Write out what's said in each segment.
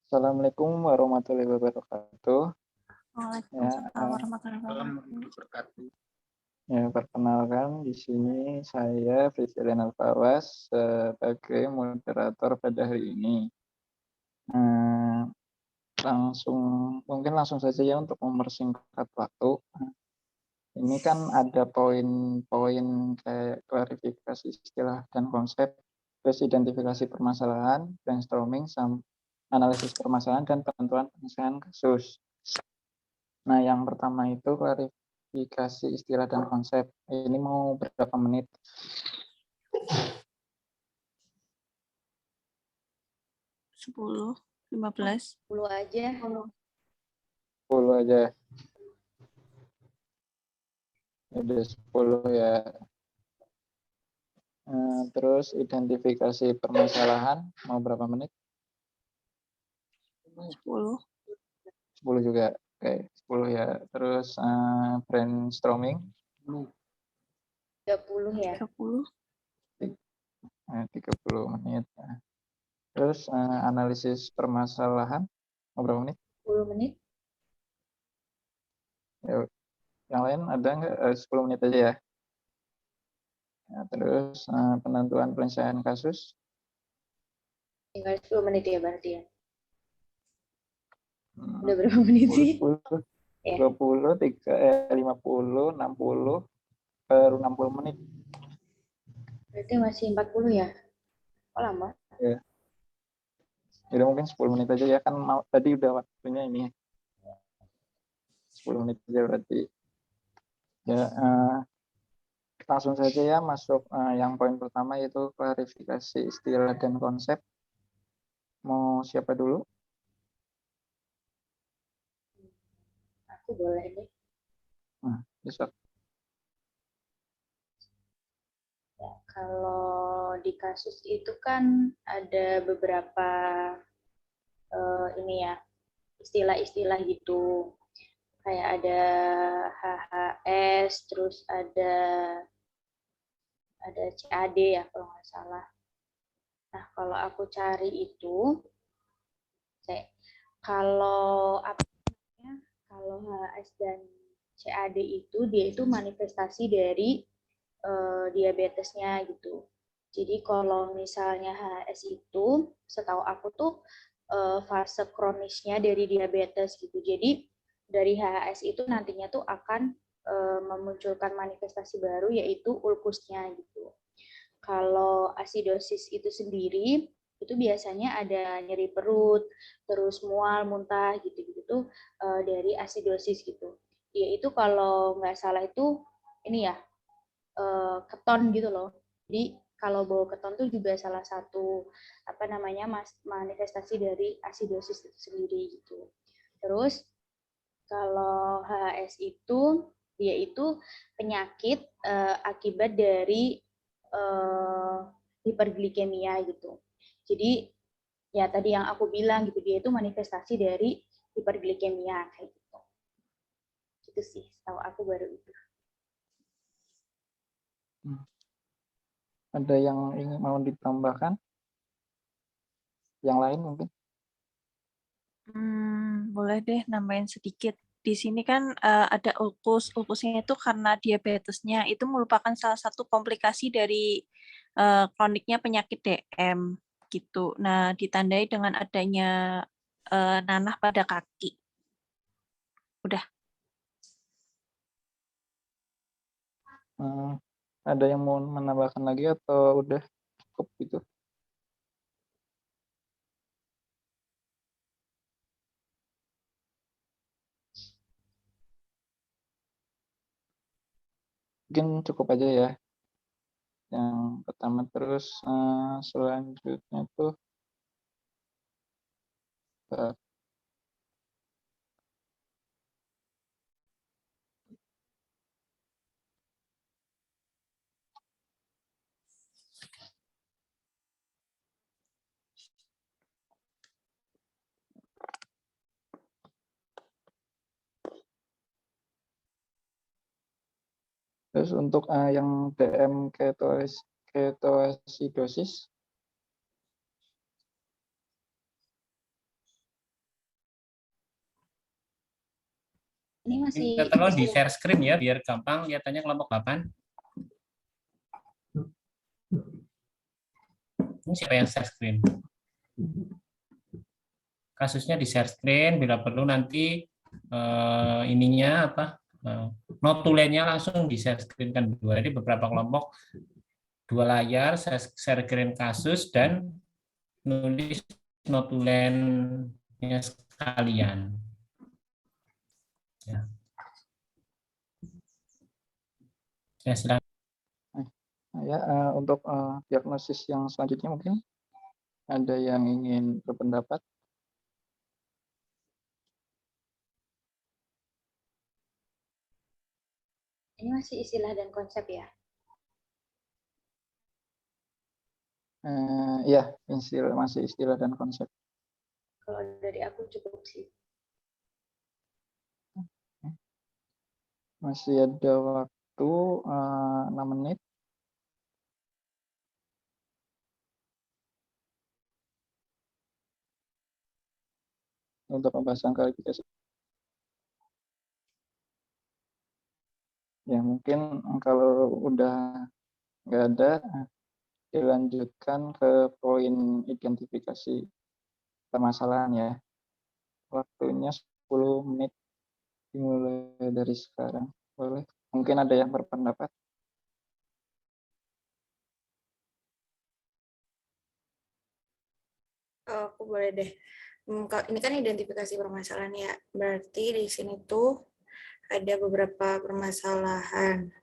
Assalamualaikum warahmatullahi wabarakatuh. Ya, Waalaikumsalam warahmatullahi wabarakatuh. ya, perkenalkan di sini saya Fitrian Alfawas sebagai moderator pada hari ini. Mungkin langsung saja ya untuk mempersingkat waktu. Ini kan ada poin-poin kayak klarifikasi istilah dan konsep, terus identifikasi permasalahan, brainstorming, analisis permasalahan, dan penentuan penyelesaian kasus. Nah, yang pertama itu klarifikasi istilah dan konsep. Ini mau berapa menit? 10, 15. 10 aja. 10 aja. Ada 10 ya. Terus identifikasi permasalahan mau berapa menit? 10. 10 juga. Oke, 10 ya. Terus brainstorming 30 ya. 30. 30 menit. Terus analisis permasalahan mau berapa menit? 10 menit. Ya, yang lain ada nggak? 10 menit aja ya. Nah, terus penentuan penyelesaian kasus Tinggal 10 menit ya berarti ya. Udah berapa menit sih? 10, Ya. 20, 50, 60, baru 60 menit. Berarti masih 40 ya. Oh lama. Ya. Jadi mungkin 10 menit aja ya, kan tadi udah waktunya ini. 10 menit aja berarti. Ya, langsung saja ya masuk yang poin pertama yaitu klarifikasi istilah dan konsep. Mau siapa dulu? Aku boleh deh. Bisa. Ya, kalau di kasus itu kan ada beberapa ini ya istilah-istilah gitu. Kayak ada HHS, terus ada CAD ya kalau nggak salah. Nah, kalau aku cari itu, kalau apa namanya, kalau HS dan CAD itu dia itu manifestasi dari diabetesnya gitu. Jadi kalau misalnya HS itu, setahu aku tuh fase kronisnya dari diabetes gitu. Jadi dari HS itu nantinya tuh akan memunculkan manifestasi baru yaitu ulkusnya gitu. Kalau asidosis itu sendiri, itu biasanya ada nyeri perut, terus mual, muntah gitu-gitu tuh dari asidosis gitu. Ya itu kalau nggak salah itu ini ya keton gitu loh. Jadi kalau bau keton tuh juga salah satu apa namanya manifestasi dari asidosis itu sendiri gitu. Terus kalau HS itu yaitu penyakit akibat dari hiperglikemia gitu. Jadi ya tadi yang aku bilang gitu dia itu manifestasi dari hiperglikemia kayak gitu. Itu sih tahu aku baru itu. Ada yang ingin mau ditambahkan? Yang lain mungkin? Boleh deh nambahin sedikit. Di sini kan ada ulkus. Ulkusnya itu karena diabetesnya itu merupakan salah satu komplikasi dari kroniknya penyakit DM gitu. Nah, ditandai dengan adanya nanah pada kaki. Udah. Ada yang mau menambahkan lagi atau udah cukup gitu? Mungkin cukup aja ya. Yang pertama terus selanjutnya tuh terus untuk yang DM ketoasidosis Ini masih Tolong di share screen ya, biar gampang lihatannya kelompok 8. Ini siapa yang share screen? Kasusnya di share screen, bila perlu nanti ininya apa? Notulennya langsung di share screen kan dua. Jadi beberapa kelompok 2 layar, share screen kasus dan nulis notulennya sekalian. Ya. Ya, silakan. Ya, untuk diagnosis yang selanjutnya mungkin ada yang ingin berpendapat. ini masih istilah dan konsep ya. Ya, masih istilah dan konsep. Kalau dari aku cukup sih. Masih ada waktu 6 menit. Untuk pembahasan klarifikasi. Ya, mungkin kalau udah nggak ada, dilanjutkan ke poin identifikasi permasalahan ya. Waktunya 10 menit dimulai dari sekarang. Boleh? Mungkin ada yang berpendapat. Aku boleh deh. Ini kan identifikasi permasalahan ya. Berarti di sini tuh ada beberapa permasalahan.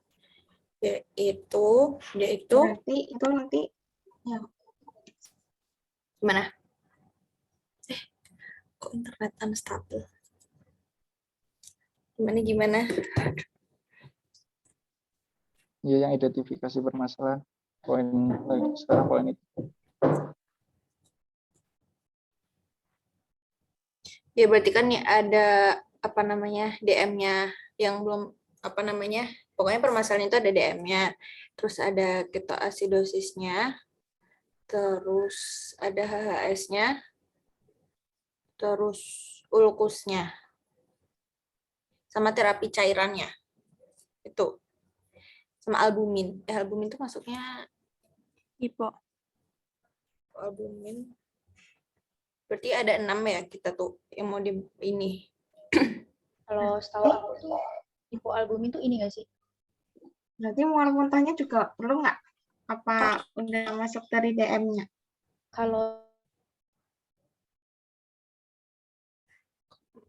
Yaitu Berarti itu nanti ya. Gimana? Kok internet unstable? Gimana? Ya, yang identifikasi permasalahan. Sekarang poin itu. Ya berarti kan ya ada apa namanya DM-nya yang belum apa namanya. Pokoknya permasalahan itu ada DM-nya. Terus ada ketoasidosisnya. Terus ada HHS-nya. Terus ulkusnya. Sama terapi cairannya. Itu. Sama albumin. Albumin itu masuknya Hipo. albumin. Berarti ada 6 ya kita tuh yang mau di ini. Kalau setahu aku tuh hipoalbumin tuh ini nggak sih? Berarti mual muntahnya juga perlu nggak? Apa udah masuk dari DM-nya? Kalau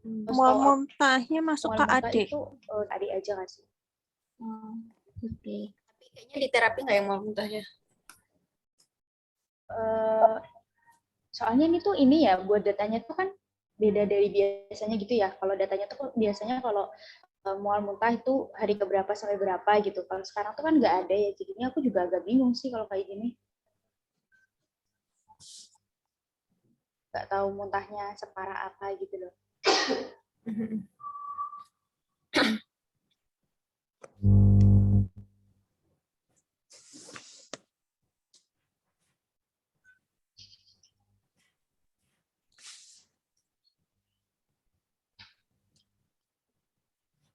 Mual muntahnya masuk mual muntah KAD. itu tadi aja nggak sih? Oke. Tapi kayaknya di terapi nggak yang mau muntahnya. Soalnya ini ya buat datanya tuh kan beda dari biasanya gitu ya. Kalau datanya tuh biasanya kalau mual muntah itu hari keberapa sampai berapa gitu. Kalau sekarang tuh kan nggak ada ya. Jadinya aku juga agak bingung sih kalau kayak gini. Nggak tahu muntahnya separah apa gitu loh.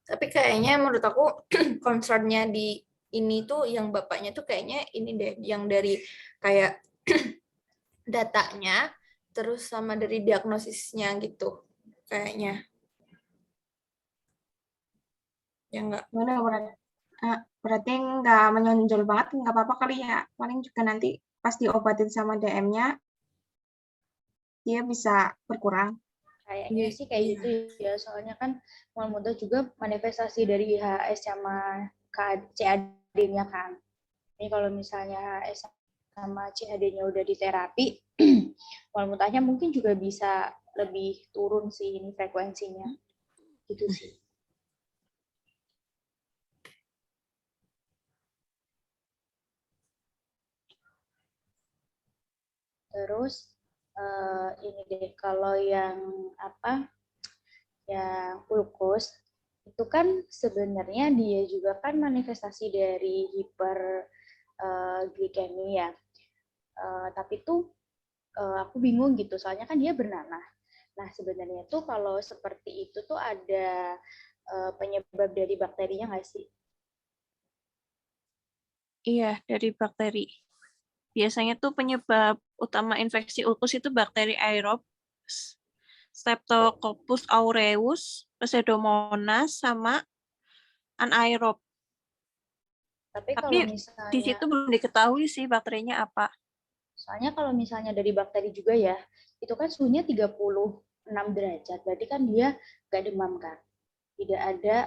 Tapi kayaknya menurut aku concernnya di ini tuh yang bapaknya tuh kayaknya ini deh yang dari kayak datanya terus sama dari diagnosisnya gitu kayaknya. Ya enggak. Berarti nggak menonjol banget, nggak apa-apa kali ya. Paling juga nanti pas diobatin sama DM-nya, dia bisa berkurang. Kayaknya sih kayak gitu ya. Soalnya kan mual muntah juga manifestasi dari HS sama CAD-nya kan. Ini kalau misalnya HS sama CAD-nya udah diterapi, mual muntahnya mungkin juga bisa lebih turun sih ini frekuensinya. Gitu sih. Terus ini deh kalau yang yang ulkus itu kan sebenarnya dia juga kan manifestasi dari hiperglikemia. Tapi tuh aku bingung gitu soalnya kan dia bernanah. Nah sebenarnya tuh kalau seperti itu tuh ada penyebab dari bakterinya nggak sih? Iya, dari bakteri. Biasanya tuh penyebab utama infeksi ulkus itu bakteri aerob, Streptococcus aureus, Pseudomonas, sama anaerob. Tapi kalau Tapi di misalnya, situ belum diketahui sih bakterinya apa. soalnya kalau misalnya dari bakteri juga ya, itu kan suhunya 36 derajat, berarti kan dia nggak demam kan? Tidak ada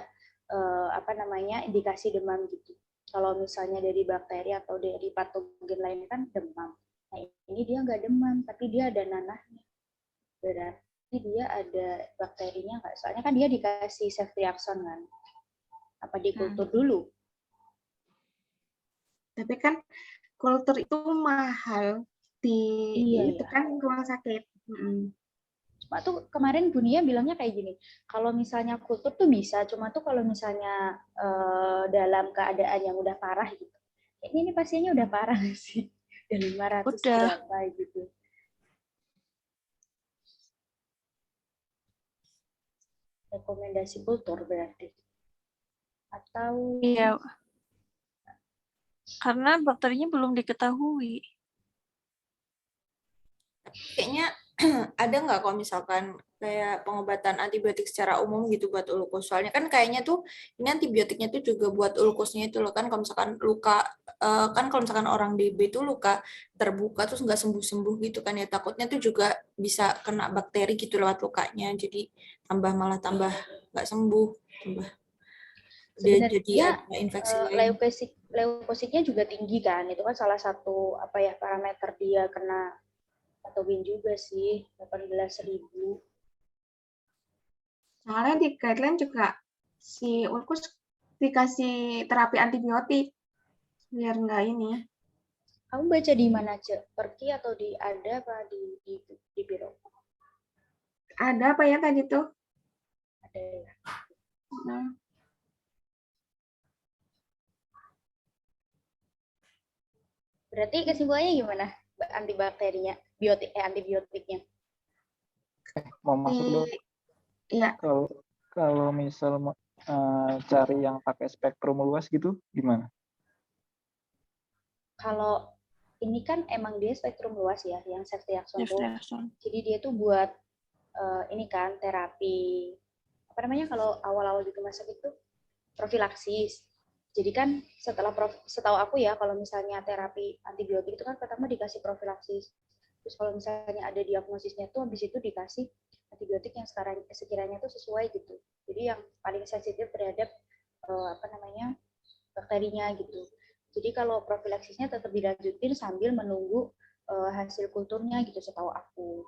indikasi demam gitu. Kalau misalnya dari bakteri atau dari patogen lain kan demam. Nah ini dia nggak demam, tapi dia ada nanahnya. Berarti dia ada bakterinya nggak? Soalnya kan dia dikasih ceftriaxone kan. Apa dikultur dulu? Tapi kan kultur itu mahal di Iya itu ya. kan rumah sakit. Cuma tuh kemarin Bunia bilangnya kayak gini, kalau misalnya kultur tuh bisa, cuma tuh kalau misalnya dalam keadaan yang udah parah gitu. Ini pasiennya udah parah sih. Udah 500 Udah. berapa gitu. Rekomendasi kultur berarti. Atau Iya. Karena bakterinya belum diketahui. Kayaknya ada nggak kalau misalkan kayak pengobatan antibiotik secara umum gitu buat ulkus? Soalnya kan kayaknya tuh ini antibiotiknya tuh juga buat ulkusnya itu loh kan kalau misalkan luka kan kalau misalkan orang DB itu luka terbuka terus nggak sembuh-sembuh gitu kan ya takutnya tuh juga bisa kena bakteri gitu lewat lukanya jadi malah tambah nggak sembuh tambah dia jadi sebenarnya ada infeksi lain. leukositnya juga tinggi kan. Itu kan salah satu parameter dia kena patogen juga sih, 18.000. Soalnya di guideline juga si ulkus dikasih terapi antibiotik biar nggak ini. Kamu baca di mana, Cek? Perki atau ada apa di biro? Ada apa ya tadi tuh? Ada ya. Nah, Berarti kesimpulannya gimana? Antibakterinya, antibiotiknya. Mau masuk dulu. Iya, Kalau misal cari yang pakai spektrum luas gitu, gimana? Kalau ini kan emang dia spektrum luas ya, yang ceftriaxone tuh. Ceftriaxone. Jadi dia tuh buat ini kan terapi kalau awal-awal di rumah sakit itu profilaksis. Jadi kan setahu aku ya kalau misalnya terapi antibiotik itu kan pertama dikasih profilaksis. Terus kalau misalnya ada diagnosisnya tuh habis itu dikasih antibiotik yang sekiranya tuh sesuai gitu. Jadi yang paling sensitif terhadap bakterinya gitu. Jadi kalau profilaksisnya tetap dilanjutin sambil menunggu hasil kulturnya gitu setahu aku.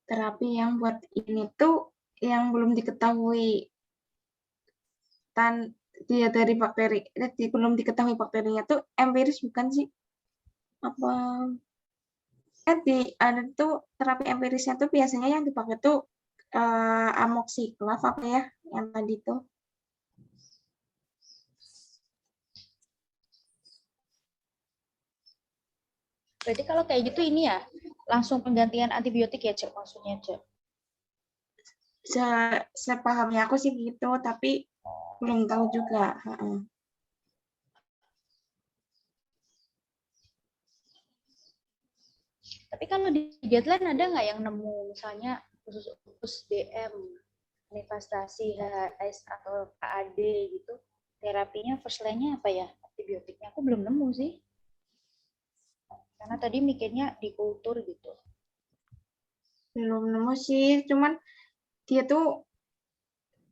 terapi yang buat ini tuh yang belum diketahui dia dari bakteri, belum diketahui bakterinya tuh empiris bukan sih? Apa ada tuh terapi empirisnya tuh biasanya yang dipakai tuh amoxiclav apa ya yang tadi tuh. Berarti kalau kayak gitu ini ya langsung penggantian antibiotik ya, Cek, maksudnya, Cek? Sepahamnya aku sih gitu, tapi belum tahu juga. Tapi kalau di guideline ada nggak yang nemu misalnya khusus DM, manifestasi HS atau AAD gitu, terapinya first line-nya apa ya? Antibiotiknya aku belum nemu sih. Karena tadi mikirnya di kultur gitu. Belum nemu sih, cuman dia tuh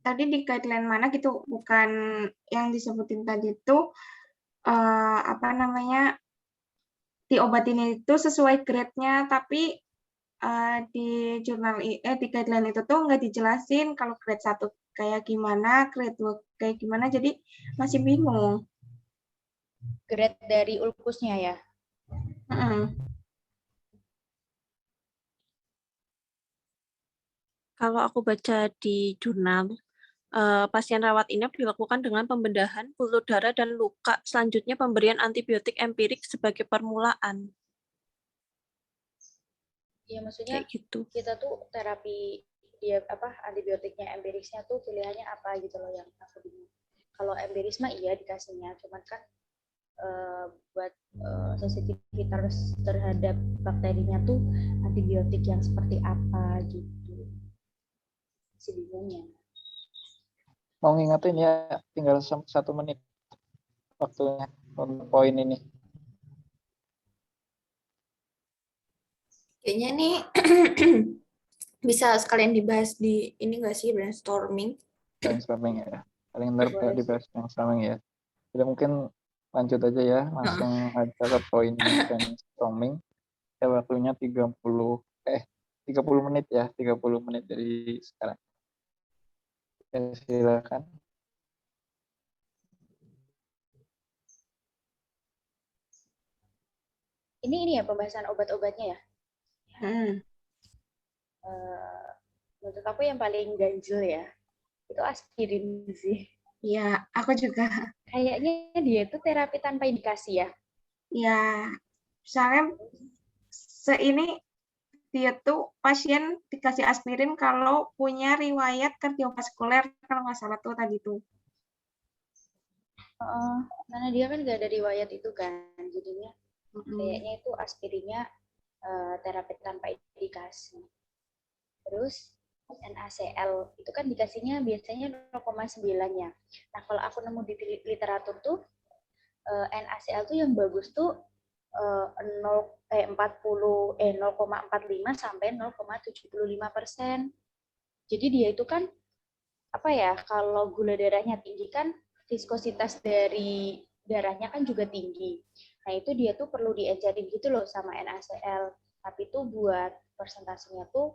tadi di guideline mana gitu, bukan yang disebutin tadi tuh diobatin itu sesuai grade-nya, tapi di di guideline itu tuh nggak dijelasin kalau grade 1 kayak gimana, grade 2 kayak gimana, jadi masih bingung. Grade dari ulkusnya ya? Kalau aku baca di jurnal, pasien rawat inap dilakukan dengan pembedahan pembuluh darah dan luka, selanjutnya pemberian antibiotik empirik sebagai permulaan. Ya maksudnya kayak gitu. kita tuh terapi dia antibiotiknya empirisnya tuh pilihannya apa gitu loh yang aku bingung. Kalau empiris mah iya dikasihnya, cuman kan buat sensitivitas terhadap bakterinya tuh antibiotik yang seperti apa gitu. Si bingungnya. Mau ngingetin ya, tinggal 1 menit waktunya untuk poin ini. Kayaknya nih bisa sekalian dibahas di ini nggak sih, brainstorming? Brainstorming ya. Paling benar dibahas brainstorming ya. Jadi mungkin lanjut aja ya, langsung aja ke poin brainstorming. Ya waktunya 30 menit ya, 30 menit dari sekarang. Ya, silakan. Ini ya pembahasan obat-obatnya ya. Menurut aku yang paling ganjil ya itu aspirin sih. Ya, aku juga. Kayaknya dia itu terapi tanpa indikasi ya. Ya, misalnya dia tuh pasien dikasih aspirin kalau punya riwayat kardiovaskuler, kalau nggak salah tuh tadi tuh. Karena dia kan nggak ada riwayat itu kan, jadinya kayaknya itu aspirinnya terapi tanpa indikasi. Terus NaCl itu kan dikasihnya biasanya 0,9 ya. Nah kalau aku nemu di literatur tuh NaCl tuh yang bagus tuh 0,45 sampai 0,75%. Jadi dia itu kan apa ya, kalau gula darahnya tinggi kan viskositas dari darahnya kan juga tinggi. Nah itu dia tuh perlu diencerin gitu loh sama NaCl. Tapi tuh buat persentasenya tuh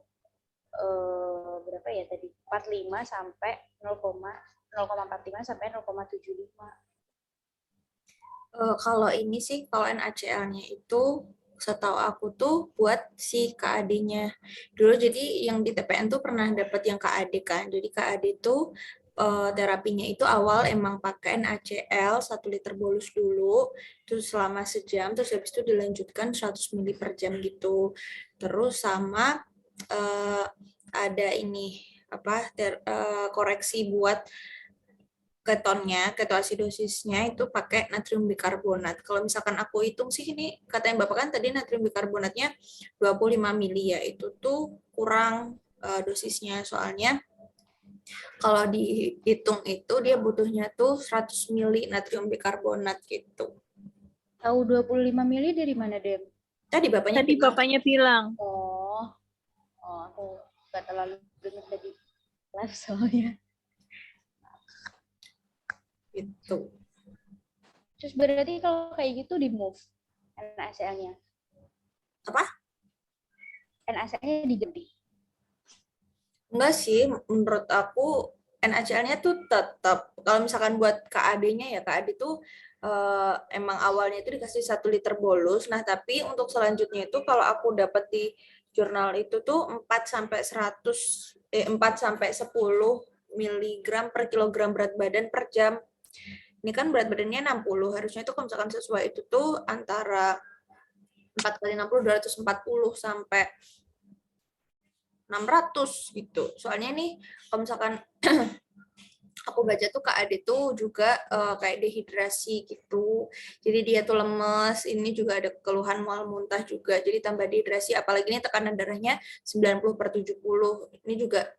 berapa ya tadi? 45 sampai 0,45 sampai 0,75. Kalau ini sih, kalau NaCl-nya itu setahu aku tuh buat si KAD-nya. Dulu jadi yang di TPN tuh pernah dapat yang KAD kan. Jadi KAD itu terapinya itu awal emang pakai NaCl 1 liter bolus dulu, terus selama sejam, terus habis itu dilanjutkan 100 ml per jam gitu. Terus sama ada ini koreksi buat ketonnya, ketoasidosisnya itu pakai natrium bikarbonat. Kalau misalkan aku hitung sih ini katanya Bapak kan tadi natrium bikarbonatnya 25 mili ya, itu tuh kurang dosisnya soalnya kalau dihitung itu dia butuhnya tuh 100 mili natrium bikarbonat gitu. Tahu 25 mili dari mana, Dem? Tadi Bapaknya bilang. Oh, aku nggak terlalu dengar tadi live soalnya. Gitu. Terus berarti kalau kayak gitu di move NaCl-nya. Apa? NaCl-nya diganti. Enggak sih, menurut aku NaCl-nya tuh tetap. Kalau misalkan buat KAD-nya ya, KAD tuh emang awalnya itu dikasih 1 liter bolus. Nah, tapi untuk selanjutnya itu kalau aku dapat di jurnal itu tuh 4 sampai 10 miligram per kilogram berat badan per jam. Ini kan berat badannya 60, harusnya itu kalau misalkan sesuai itu tuh antara 4 kali 60, 240 sampai 600 gitu. Soalnya nih kalau misalkan aku baca tuh KAD tuh juga kayak dehidrasi gitu. Jadi dia tuh lemes, ini juga ada keluhan mual muntah juga. Jadi tambah dehidrasi, apalagi ini tekanan darahnya 90/70. Ini juga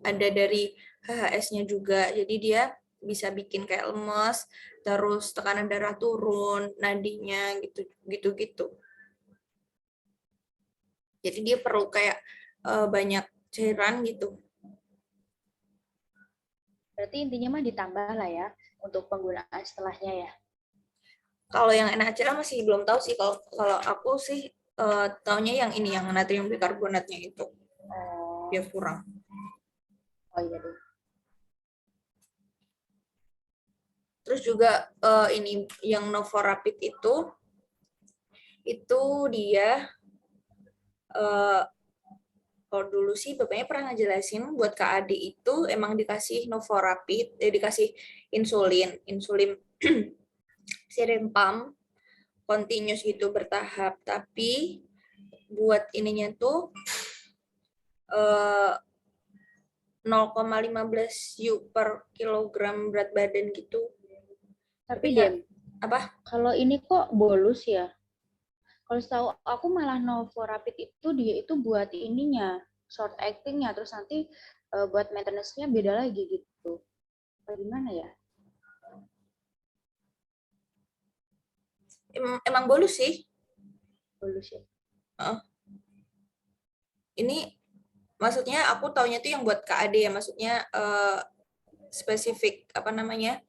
ada dari HHS-nya juga. Jadi dia bisa bikin kayak lemes, terus tekanan darah turun, nadinya gitu. Jadi dia perlu kayak banyak cairan gitu. Berarti intinya mah ditambah lah ya untuk penggunaan setelahnya ya. Kalau yang NaCl masih belum tahu sih. Kalau aku sih taunya yang ini, yang natrium bikarbonatnya itu dia kurang. Oh iya deh. Terus juga ini yang Novorapid itu dia kalau dulu sih bapaknya pernah ngejelasin buat KAD itu emang dikasih Novorapid, dikasih insulin syringe pump continuous gitu bertahap, tapi buat ininya tuh 0,15 U per kilogram berat badan gitu. Tapi Dem, Apa? kalau ini kok bolus ya? Kalau setahu aku malah Novorapid itu dia itu buat ininya, short actingnya, terus nanti buat maintenance-nya beda lagi gitu. Bagaimana ya? Emang bolus sih. Bolus ya. Ini maksudnya aku taunya tuh yang buat KAD ya, maksudnya spesifik apa namanya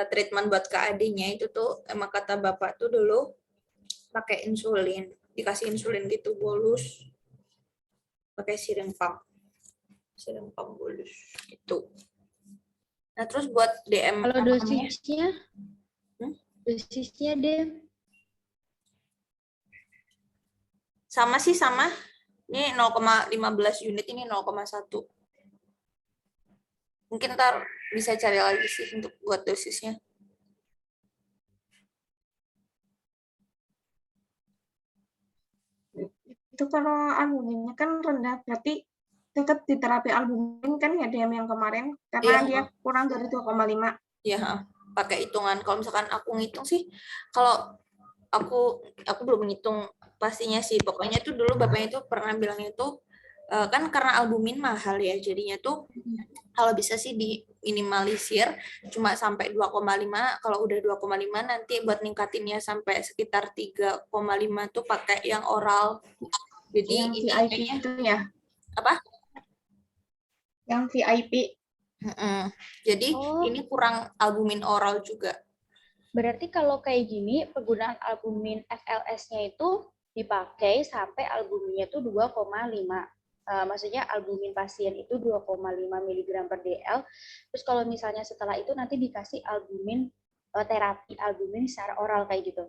treatment buat KAD-nya itu tuh emang kata bapak tuh dulu pakai insulin, dikasih insulin gitu bolus, pakai siring pump bolus gitu. Nah terus buat DM Kalau apa namanya? dosisnya Dem, Sama sih sama. Ini 0,15 unit, ini 0,1. Mungkin ntar bisa cari lagi sih untuk buat dosisnya. Itu kalau albuminnya kan rendah, berarti tetap di terapi albumin kan ya DM yang kemarin, karena Iya. dia kurang dari 2,5. Iya, pakai hitungan. Kalau misalkan aku ngitung sih, kalau aku belum ngitung pastinya sih. Pokoknya tuh dulu bapaknya tuh pernah bilangnya tuh kan karena albumin mahal ya, jadinya tuh kalau bisa sih diminimalisir cuma sampai 2,5. Kalau udah 2,5 nanti buat ningkatinnya sampai sekitar 3,5 tuh pakai yang oral. Jadi Yang ini VIP kayaknya itu ya, apa? yang VIP. Jadi ini kurang albumin oral juga. berarti kalau kayak gini penggunaan albumin FLS-nya itu dipakai sampai albuminnya itu 2,5. Maksudnya albumin pasien itu 2,5 mg per dl. Terus kalau misalnya setelah itu nanti dikasih albumin terapi albumin secara oral kayak gitu.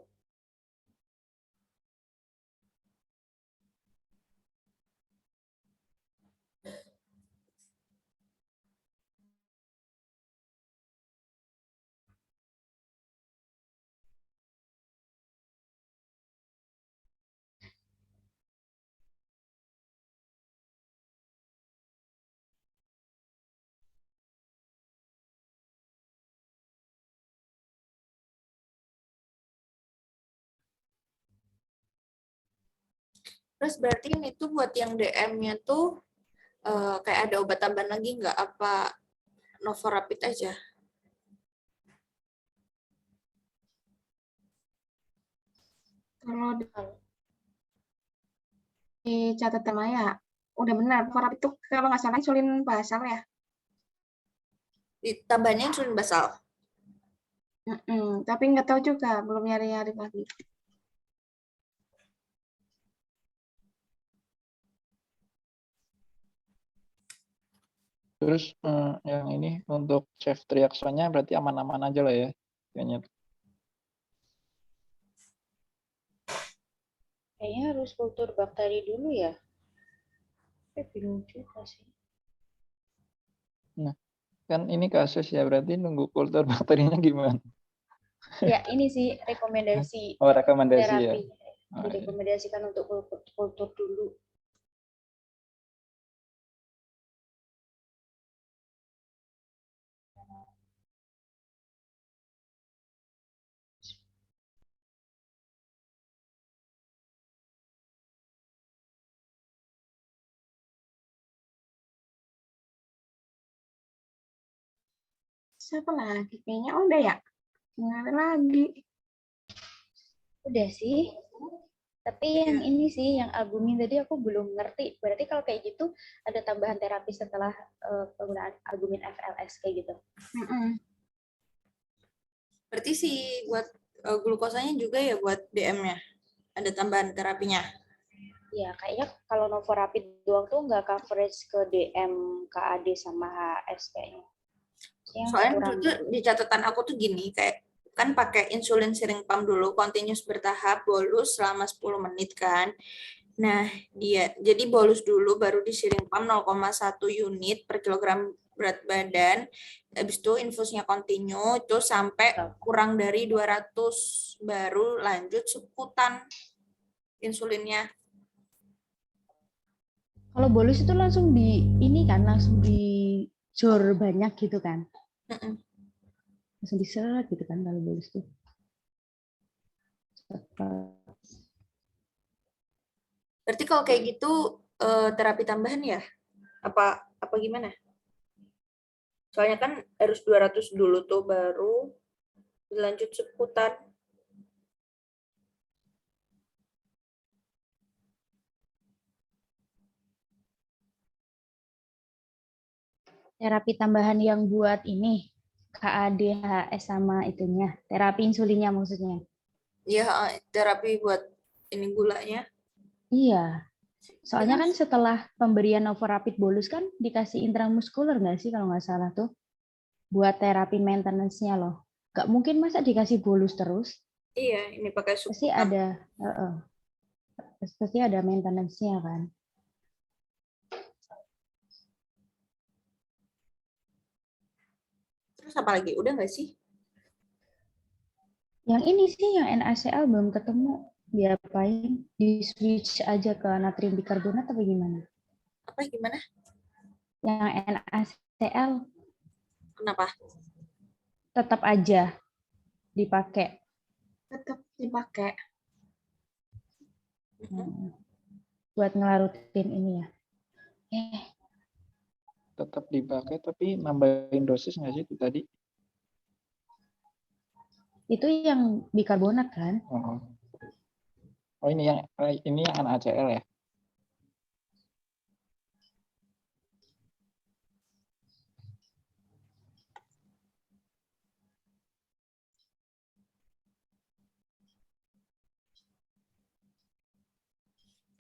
Terus berarti ini tuh buat yang DM-nya tuh kayak ada obat tambahan lagi nggak? Apa Novorapid aja? Kalau di catatan Maya, udah benar, Novorapid itu kalau nggak salah insulin basal ya. Tambahnya insulin basal. Tapi nggak tahu juga, belum nyari-nyari lagi. Terus yang ini untuk ceftriaxone-nya berarti aman-aman aja lah ya kayaknya. Kayaknya harus kultur bakteri dulu ya. Bingung juga sih. Nah, kan ini kasus ya, berarti nunggu kultur bakterinya gimana? Ya, ini sih rekomendasi Oh, rekomendasi ya. terapi. Direkomendasikan untuk kultur dulu. Siapa lagi? Kayaknya udah ya. Nggak ada lagi. Udah sih. Tapi yang ini sih, yang albumin tadi aku belum ngerti. Berarti kalau kayak gitu ada tambahan terapi setelah penggunaan albumin FLS kayak gitu. Berarti sih buat glukosanya juga ya buat DM-nya. Ada tambahan terapinya. Ya, kayaknya kalau Novorapid doang tuh nggak coverage ke DM, KAD, sama HS kayaknya. Soalnya itu di catatan aku tuh gini, kayak kan pakai insulin siring pump dulu, continuous bertahap, bolus selama 10 menit kan. Nah, jadi bolus dulu baru di siring pump 0,1 unit per kilogram berat badan. Habis itu infusnya continue itu sampai kurang dari 200 baru lanjut seputan insulinnya. Kalau bolus itu langsung di ini kan, langsung dijor banyak gitu kan. Mm-mm. Langsung diseret gitu kan kalau bolus tuh. Berarti kalau kayak gitu terapi tambahan ya? Apa gimana? Soalnya kan harus 200 dulu tuh baru dilanjut seputar. Terapi tambahan yang buat ini KADHS sama itunya, terapi insulinnya maksudnya. Iya, terapi buat ini gulanya. Iya, soalnya kan Terus? setelah pemberian novorapid bolus kan dikasih intramuskuler nggak sih kalau nggak salah tuh, buat terapi maintenance-nya loh. Nggak mungkin masa dikasih bolus terus, Iya, ini pakai pasti subkutan. ada, pasti ada maintenance-nya kan. Terus apa lagi? Udah nggak sih? Yang ini sih yang NaCl belum ketemu, diapain? Di switch aja ke natrium bikarbonat apa gimana? Apa gimana? Yang NaCl Kenapa? tetap aja dipakai. Tetap dipakai. Buat ngelarutin ini ya. Tetap dipakai, tapi nambahin dosis nggak sih itu tadi? Itu yang bikarbonat kan? Oh ini yang NaCl ya?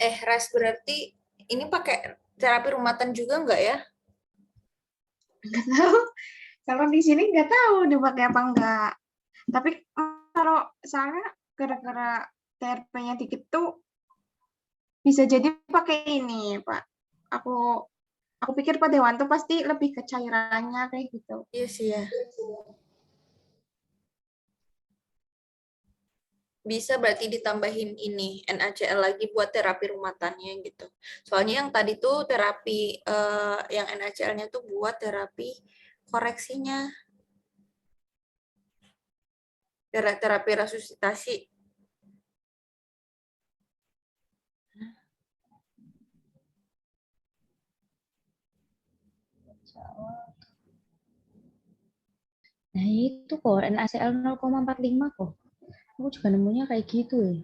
Ras berarti ini pakai terapi rumatan juga nggak ya? Nggak tahu. Kalau di sini nggak tahu dipakai apa enggak. Tapi kalau saya gara-gara TRP-nya dikit tuh bisa jadi pakai ini, Pak. Aku pikir Pak Dewan tuh pasti lebih ke cairannya kayak gitu. Iya sih ya. Bisa berarti ditambahin ini NaCl lagi buat terapi rumatannya gitu. Soalnya yang tadi tuh terapi yang NaCl-nya tuh buat terapi koreksinya. Terapi resusitasi. Nah itu kok NaCl 0,45 kok. Aku juga nemunya kayak gitu ya.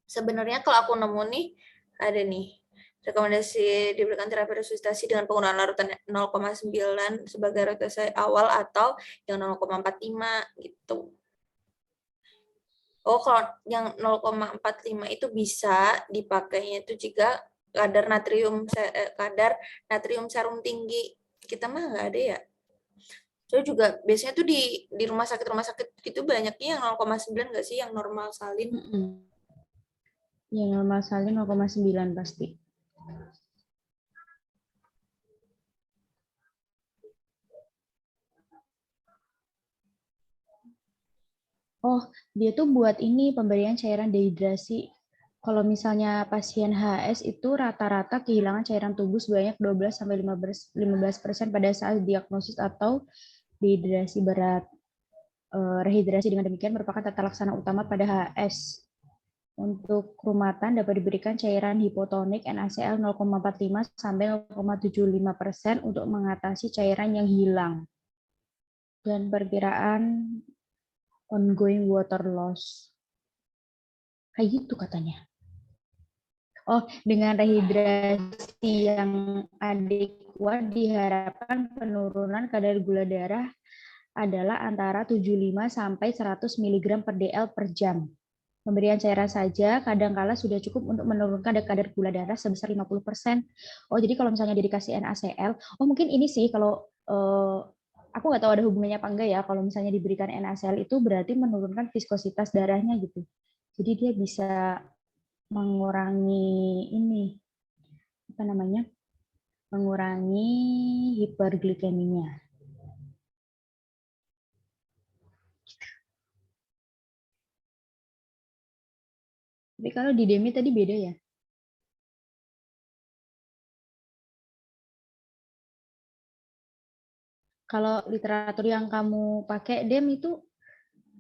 Sebenarnya kalau aku nemu nih, ada nih. Rekomendasi diberikan terapi resusitasi dengan penggunaan larutan 0,9 sebagai resusitasi awal atau yang 0,45 gitu. Oh, kalau yang 0,45 itu bisa dipakainya itu jika kadar natrium serum tinggi. Kita mah nggak ada ya. So juga biasanya tuh di rumah sakit gitu banyaknya yang 0,9 nggak sih yang normal salin? Yang normal salin 0,9 pasti. Oh, dia tuh buat ini pemberian cairan dehidrasi. Kalau misalnya pasien HS itu rata-rata kehilangan cairan tubuh sebanyak 12-15% pada saat diagnosis atau dehidrasi berat. Rehidrasi dengan demikian merupakan tata laksana utama pada HS. Untuk rumatan dapat diberikan cairan hipotonik NaCl 0,45 sampai 0,75% untuk mengatasi cairan yang hilang. Dan perkiraan ongoing water loss. Kayak gitu katanya. Oh, dengan rehidrasi yang adekuat diharapkan penurunan kadar gula darah adalah antara 75 sampai 100 mg per dl per jam. Pemberian cairan saja kadangkala sudah cukup untuk menurunkan kadar gula darah sebesar 50%. Oh, jadi kalau misalnya dikasih NaCl, oh mungkin ini sih kalau aku nggak tahu ada hubungannya apa enggak ya, kalau misalnya diberikan NaCl itu berarti menurunkan viskositas darahnya gitu. Jadi dia bisa mengurangi ini apa namanya? Mengurangi hiperglikeminya. Tapi kalau di DEMI tadi beda ya? Kalau literatur yang kamu pakai DEM itu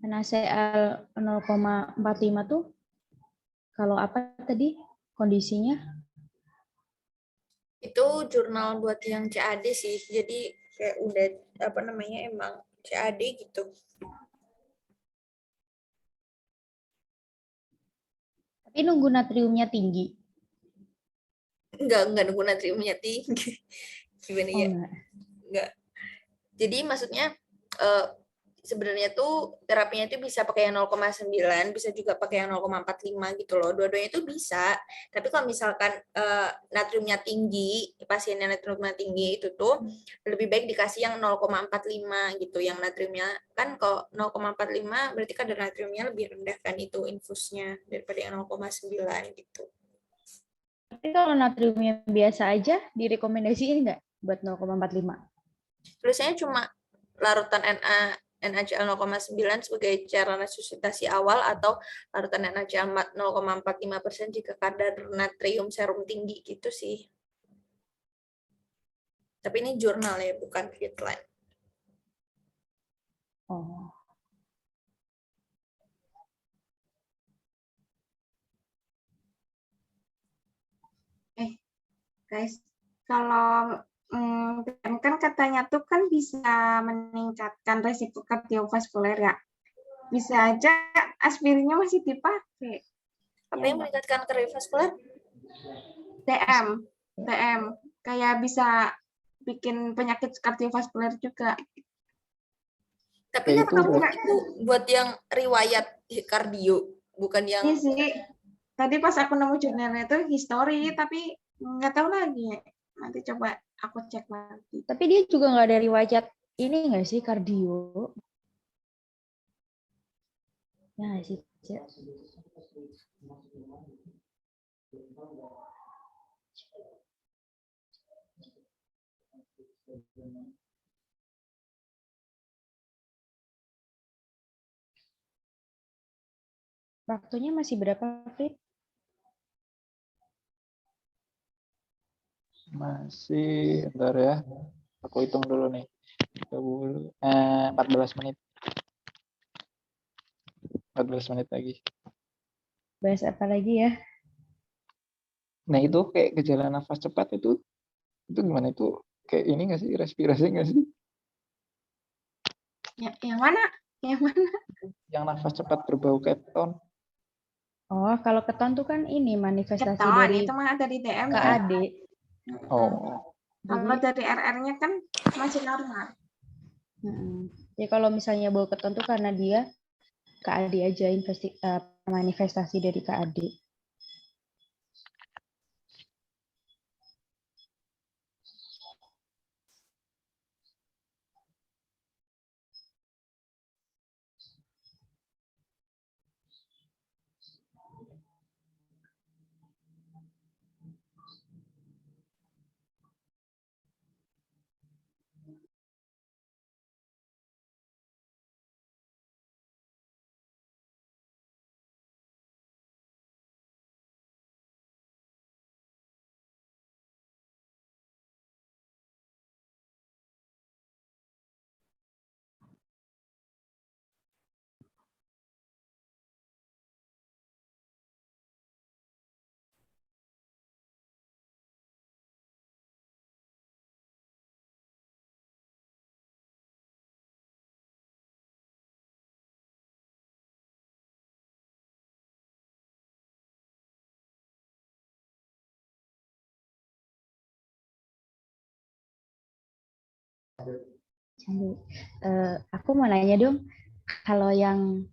NaCl 0,45 tuh kalau apa tadi kondisinya? Itu jurnal buat yang CAD sih. Jadi kayak udah apa namanya emang CAD gitu. Tapi nunggu natriumnya tinggi. Enggak nunggu natriumnya tinggi. Gimana Oh ya? enggak. Jadi maksudnya sebenarnya tuh terapinya itu bisa pakai yang 0,9, bisa juga pakai yang 0,45 gitu loh. Dua-duanya itu bisa. Tapi kalau misalkan natriumnya tinggi, pasiennya natriumnya tinggi itu tuh lebih baik dikasih yang 0,45 gitu. Yang natriumnya kan kalau 0,45 berarti kadar natriumnya lebih rendah kan itu infusnya daripada yang 0,9 gitu. Tapi kalau natriumnya biasa aja, direkomendasiin nggak buat 0,45? Tulisannya cuma larutan NaCl 0,9 sebagai cara resusitasi awal atau larutan NaCl 0,45% jika kadar natrium serum tinggi gitu sih. Tapi ini jurnal ya, bukan guideline. Oh. Guys, kalau kan katanya tuh kan bisa meningkatkan resiko kardiovaskuler ya. Bisa aja aspirinnya masih dipakai. Apa yang meningkatkan kardiovaskuler? DM, kayak bisa bikin penyakit kardiovaskuler juga. Tapi Ya, kan itu itu buat yang riwayat kardio, bukan yang Iya sih. Tadi pas aku nemu jurnalnya itu history, tapi nggak tahu lagi. Nanti coba aku cek lagi. Tapi dia juga nggak ada riwayat ini nggak sih kardio? Ya nggak sih, Cek? Waktunya masih berapa, Fit? masih, bentar ya. Aku hitung dulu nih. 14 menit. 14 menit lagi. Bahas apa lagi ya? Nah itu kayak gejala nafas cepat itu gimana itu kayak ini nggak sih respirasi nggak sih? Yang mana? Yang mana? Yang nafas cepat berbau keton. Oh, kalau keton tuh kan ini manifestasi Keton, dari itu mah dari DM. KAD. Oh, Kalau dari RR-nya kan masih normal. Ya kalau misalnya bau keton tuh karena dia KAD aja, manifestasi dari KAD. Aku mau nanya dong, kalau yang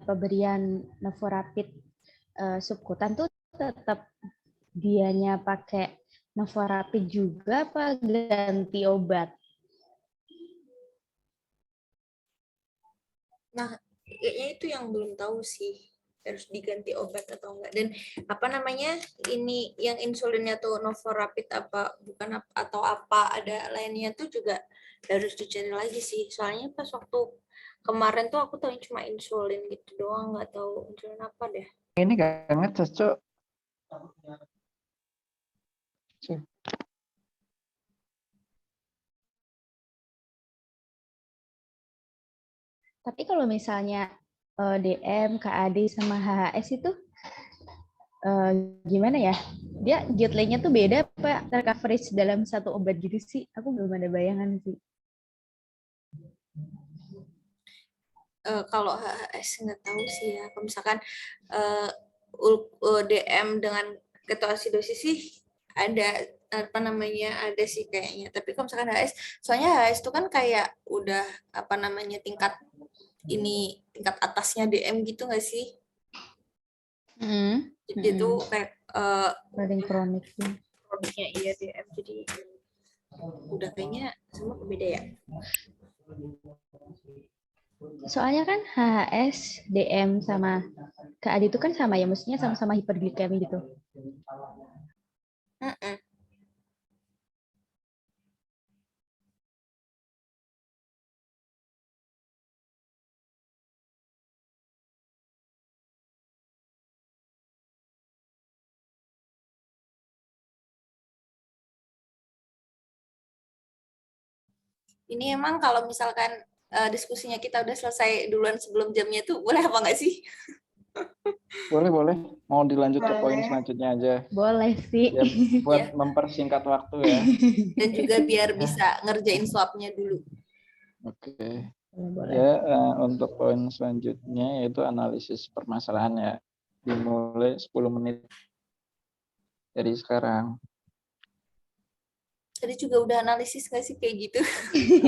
pemberian Novorapid subkutan tuh tetap dianya pakai Novorapid juga apa ganti obat? Nah, kayaknya itu yang belum tahu sih harus diganti obat atau enggak. Dan apa namanya ini yang insulinnya tuh Novorapid apa bukan atau apa ada lainnya tuh juga harus dicari lagi sih. Soalnya pas waktu kemarin tuh aku tahu cuma insulin gitu doang, nggak tahu insulin apa deh. Ini gak ngecas, Cok. Cuk. Tapi kalau misalnya DM, KAD sama HHS itu gimana ya? Dia guideline-nya tuh beda apa tercoverage dalam satu obat gitu sih? Aku belum ada bayangan sih. Kalau HHS nggak tahu sih ya. Kalau misalkan DM dengan ketoasidosis sih ada apa namanya ada sih kayaknya. Tapi kalau misalkan HS, soalnya HS itu kan kayak udah apa namanya tingkat atasnya DM gitu nggak sih? Jadi itu kayak Ada yang kronik sih. produknya iya DM, jadi udah kayaknya semua berbeda ya. Soalnya kan HHS, DM sama KAD itu kan sama ya, maksudnya sama-sama hiperglikemi gitu. Ini emang kalau misalkan diskusinya kita udah selesai duluan sebelum jamnya tuh boleh apa nggak sih? Boleh, boleh. Mau dilanjut ke poin Boleh. selanjutnya aja. Boleh sih. Ya, buat Ya. mempersingkat waktu ya. Dan juga biar bisa ngerjain swabnya dulu. Oke. Boleh. Ya, untuk poin selanjutnya yaitu analisis permasalahan ya. Dimulai 10 menit dari sekarang. Tadi juga udah analisis nggak sih kayak gitu?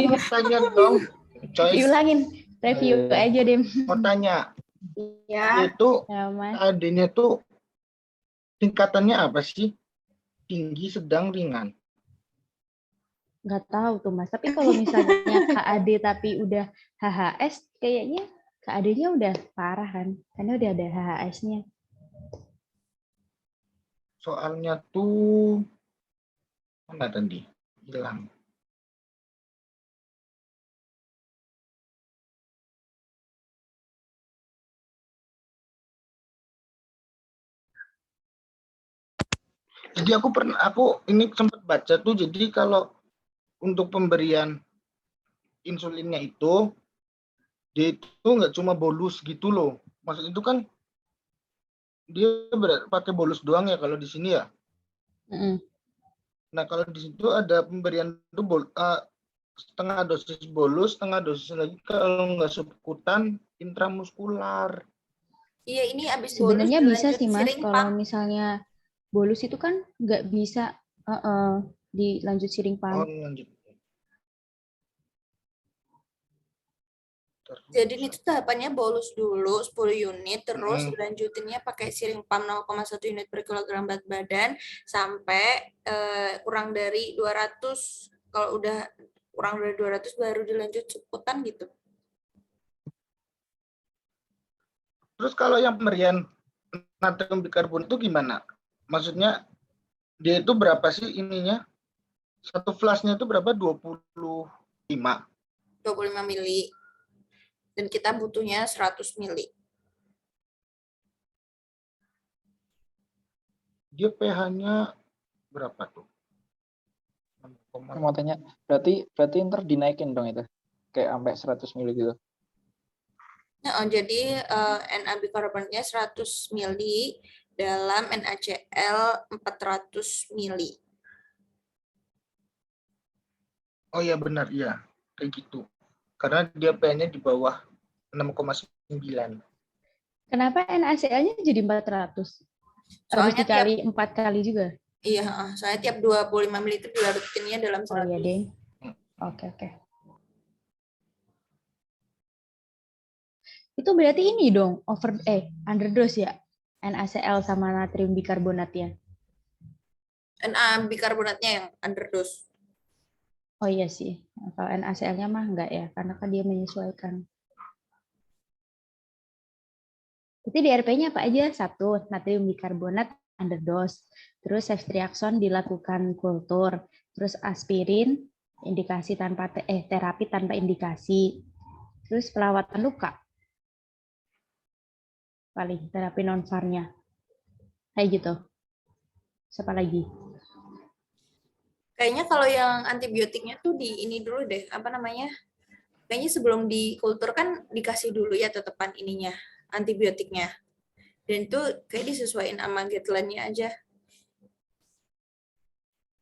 Mau tanya dong, Joyce. Diulangin, review aja deh. Mau tanya, Ya, itu Ya, Mas. KAD-nya tuh tingkatannya apa sih? Tinggi, sedang, ringan. Nggak tahu tuh Mas. Tapi kalau misalnya KAD tapi udah HHS, kayaknya KAD-nya udah parah kan? Karena udah ada HHS-nya. Soalnya tuh mana tadi? Hilang. Jadi aku ini sempat baca tuh, jadi kalau untuk pemberian insulinnya itu, dia itu nggak cuma bolus gitu loh. Maksud itu kan dia pakai bolus doang ya kalau di sini ya. Nah kalau di situ ada pemberian itu setengah dosis bolus, setengah dosis lagi kalau nggak subkutan intramuskular. Iya, ini abis bolus Sebenarnya bisa dilanjut sih Mas, siring kalau pump. misalnya bolus itu kan nggak bisa dilanjut siring Oh, pump. lanjut. Jadi ini tuh tahapannya bolus dulu 10 unit, terus dilanjutinnya pakai siring pump 0,1 unit per kilogram berat badan sampai kurang dari 200. Kalau udah kurang dari 200 baru dilanjut subkutan gitu. Terus kalau yang pemberian natrium bikarbonat itu gimana? Maksudnya dia itu berapa sih ininya? Satu flashnya itu berapa? 25. 25 mili. Dan kita butuhnya 100 mili. Dia pH-nya berapa tuh? Aku mau tanya, berarti ntar dinaikin dong itu? Kayak sampai 100 mili gitu. Nah, jadi Na bikarbonatnya 100 mili dalam NaCl 400 mili. Oh iya benar, iya. Kayak gitu. Karena dia pH-nya di bawah 6,9. Kenapa NaCl-nya jadi 400? Harus Soalnya dikali 4 kali juga? Iya, soalnya tiap 25 mili itu dilarutinnya dalam 100. Oh iya deh. Oke. Itu berarti ini dong, underdose ya? NaCl sama natrium bikarbonatnya. Na bikarbonatnya yang underdose. Oh iya sih, kalau NaCl-nya mah enggak ya, karena kan dia menyesuaikan. Jadi DRP-nya apa aja? 1, natrium bikarbonat underdose. Terus ceftriaxone dilakukan kultur. Terus aspirin indikasi tanpa terapi tanpa indikasi. Terus perawatan luka. paling terapi non VAR-nya. Kayak gitu. Siapa lagi? Kayaknya kalau yang antibiotiknya tuh di ini dulu deh, apa namanya? Kayaknya sebelum dikultur kan dikasih dulu ya tetepan ininya, antibiotiknya. Dan itu kayak disesuaikan sama guideline-nya aja.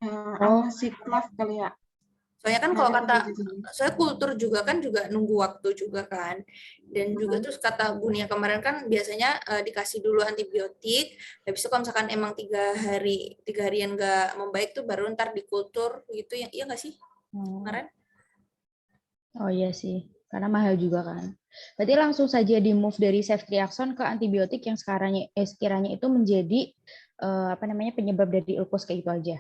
Sama siklaf kali ya. Soalnya kan kalau kata, Gitu. saya kultur juga kan juga nunggu waktu juga kan. Dan juga terus kata Bu Nia kemarin kan biasanya dikasih dulu antibiotik, habis itu kalau misalkan emang 3 harian nggak membaik tuh baru ntar dikultur gitu ya, iya nggak sih kemarin? Oh iya sih, karena mahal juga kan. Berarti langsung saja di move dari ceftriaxone ke antibiotik yang sekiranya itu menjadi apa namanya penyebab dari ulkus kayak gitu aja.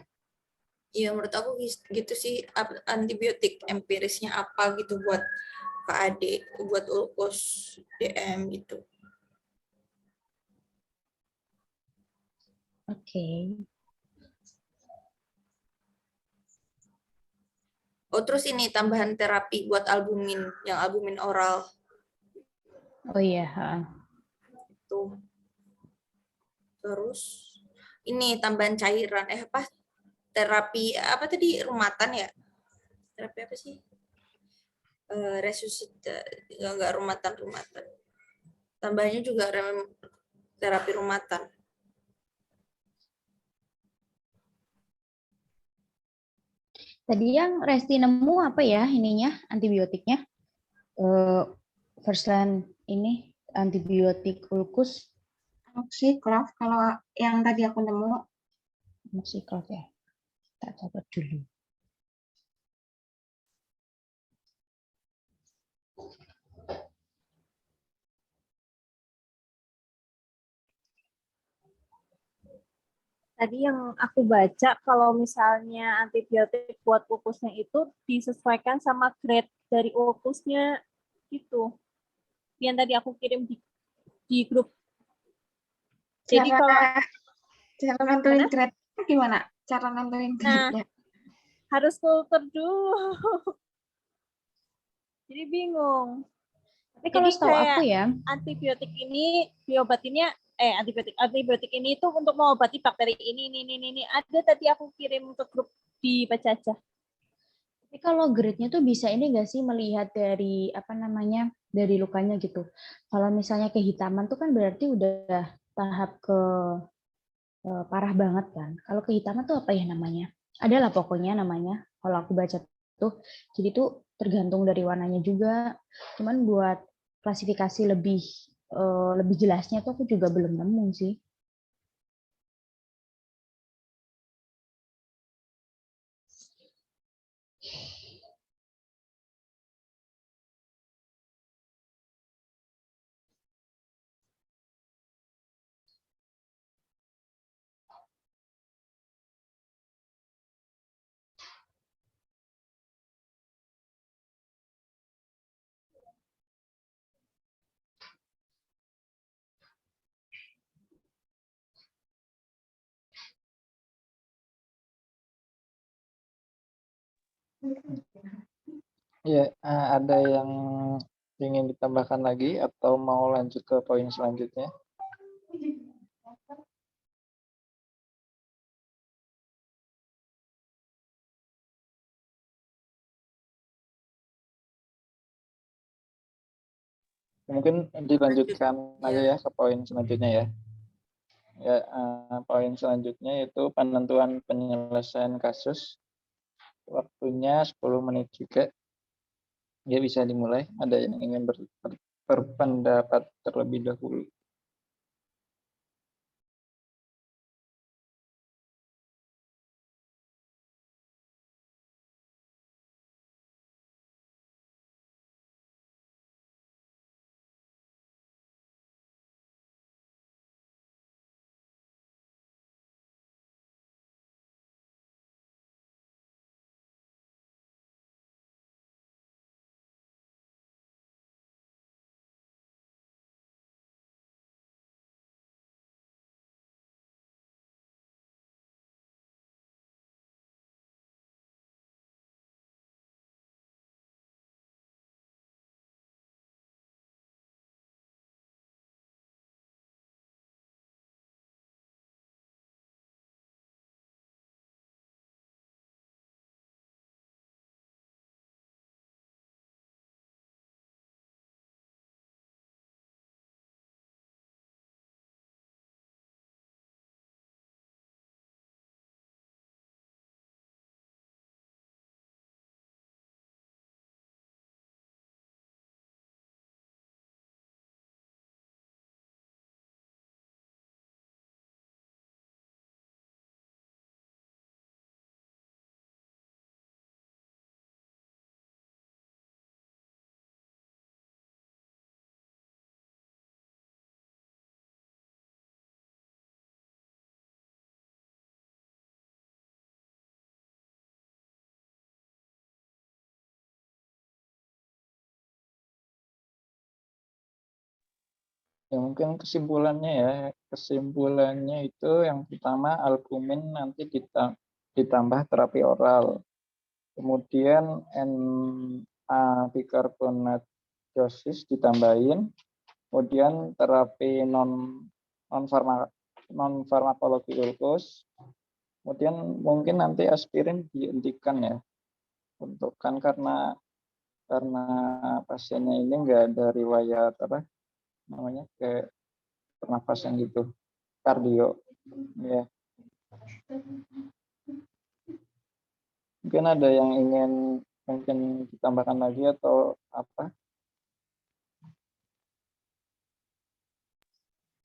Iya menurut aku gitu sih, antibiotik empirisnya apa gitu buat KAD, buat ulkus DM gitu. Oke. Oh terus ini tambahan terapi buat albumin, yang albumin oral Oh iya. tuh. Terus ini tambahan cairan, apa terapi apa tadi, rumatan ya? Terapi apa sih? Resusita, enggak rumatan. Tambahnya juga terapi rumatan. Tadi yang Resti nemu apa ya ininya antibiotiknya? First line ini antibiotik ulkus. Oxyclove kalau yang tadi aku nemu. Oxyclove ya. Tak catat dulu. Tadi yang aku baca kalau misalnya antibiotik buat ulkusnya itu disesuaikan sama grade dari ulkusnya gitu. Yang tadi aku kirim di grup. Jadi kalau cara nentuin grade gimana? Cara nentuin grade-nya? Harus kultur dulu. Jadi bingung. Tapi kalau setahu aku ya, antibiotik ini diobatinnya antibiotik ini itu untuk mengobati bakteri ini. Ada tadi aku kirim ke grup di Baca aja. Tapi kalau grade-nya tuh bisa ini nggak sih melihat dari apa namanya dari lukanya gitu. Kalau misalnya kehitaman tuh kan berarti udah tahap ke parah banget kan. Kalau kehitaman tuh apa ya namanya? Adalah pokoknya namanya. Kalau aku baca tuh, jadi tuh tergantung dari warnanya juga. Cuman buat klasifikasi lebih jelasnya tuh aku juga belum nemu sih. Iya, ada yang ingin ditambahkan lagi atau mau lanjut ke poin selanjutnya? Mungkin dilanjutkan aja ya ke poin selanjutnya ya. Ya, poin selanjutnya yaitu penentuan penyelesaian kasus. Waktunya 10 menit juga. Ya bisa dimulai. Ada yang ingin berpendapat terlebih dahulu. Ya mungkin kesimpulannya itu yang pertama albumin nanti ditambah terapi oral. Kemudian bikarbonat dosis ditambahin, kemudian terapi non farmakologi ulkus, kemudian mungkin nanti aspirin dihentikan ya, untuk kan karena pasiennya ini enggak ada riwayat kayak pernafasan gitu, kardio ya. Mungkin ada yang ingin ditambahkan lagi atau apa?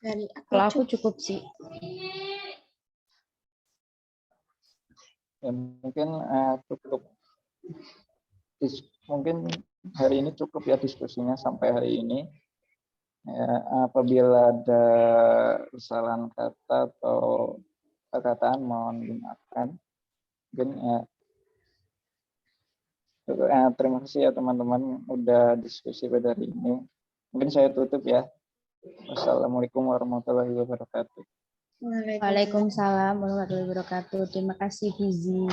Dari Kalau aku cukup sih. Ya, mungkin cukup. Mungkin hari ini cukup ya diskusinya sampai hari ini. Ya, apabila ada kesalahan kata atau perkataan mohon dimaafkan. Mungkin terima kasih ya teman-teman udah diskusi pada hari ini. Mungkin saya tutup ya. Wassalamualaikum warahmatullahi wabarakatuh. Waalaikumsalam warahmatullahi wabarakatuh. Terima kasih Gizi.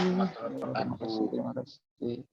Terima kasih.